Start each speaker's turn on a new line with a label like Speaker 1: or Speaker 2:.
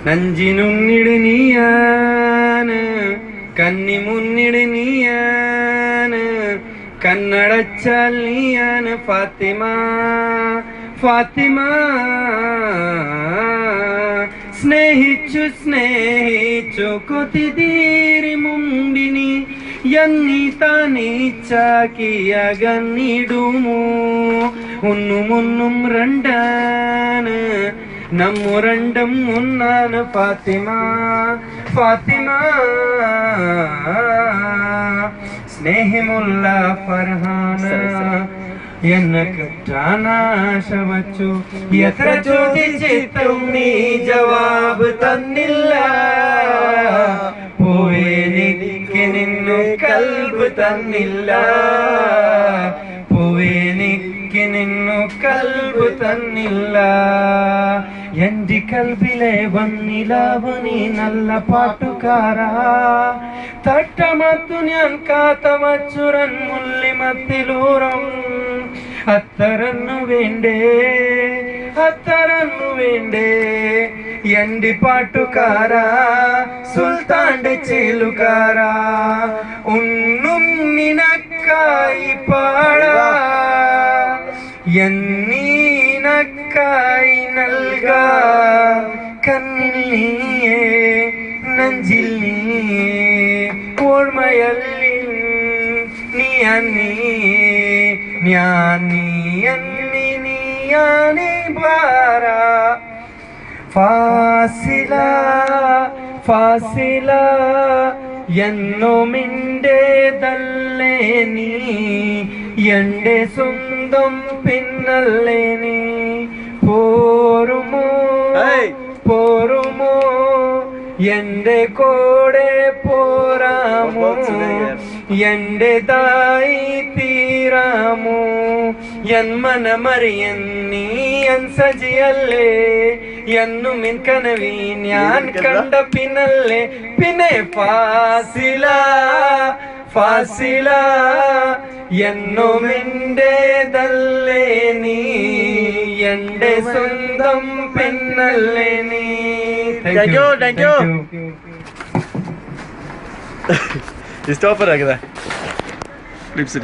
Speaker 1: നഞ്ചിനുന്നിട് നീയാണ്, കന്നി മുന്നിട് നീയാണ്, കണ്ണടച്ചാൽ നീയാണ് ഫാത്തിമ ഫാത്തിമ. സ്നേഹിച്ചു സ്നേഹിച്ചു കൊതിതീരി മുമ്പിനി എന്നീത്താനീച്ചാക്കിയകന്നിടുമോ. ഒന്നും രണ്ടാണ്, നമ്മു രണ്ടും ഒന്നാണ് ഫാത്തിമ ഫാത്തിമ. സ്നേഹമുള്ള ഫർഹാന എന്നക്ക് ആശവച്ചു, എത്ര ചോദിച്ചിട്ടും നീ ജവാബ് തന്നില്ല. പോയെനിക്ക് നിന്നു കൽബ് തന്നില്ല, പോയെനിക്ക് നിന്നു കൽബ് തന്നില്ല. എന്റെ കൽബിലെ വന്നിലാവ് നീ നല്ല പാട്ടുകാരാ. തട്ടമത്തു ഞാൻ കാത്ത വച്ചുരൻ മുല്ലിമത്തിലൂറും. അത്തരന്നു വേണ്ടേ അത്തരന്നു വേണ്ടേ എന്റെ പാട്ടുകാരാ, സുൽത്താന്റെ ചേലുകാരാ. ഒന്നും നിനക്കായി പാടാ, എന്നീനക്കായി നൽകാ. കണ്ണിൽ നീയേ നെഞ്ചിൽ നീയേ ഓർമ്മയല്ലിൽ നീ ഞാൻ നീയാനി ഭാര. ഫാസില ഫാസില എന്നുമിൻ്റേതല്ലേ നീ, എന്റെ സ്വന്തം പിന്നല്ലേ നീ. പോരുമോ പോരുമോ എന്റെ കൂടെ പോരാമോ, എന്റേതായി തീരാമോ. എൻ മനമറിയൻ നീ എൻ സജിയല്ലേ, എന്നും എൻ കനവി ഞാൻ കണ്ട പിന്നല്ലേ. പിന്നെ ഫാസില ഫാസില എന്നും എന്റേതല്ലേ നീ, എന്റെ സ്വന്തം പെണ്ണല്ലേ നീ.
Speaker 2: Thank you. Stop it. Clips it.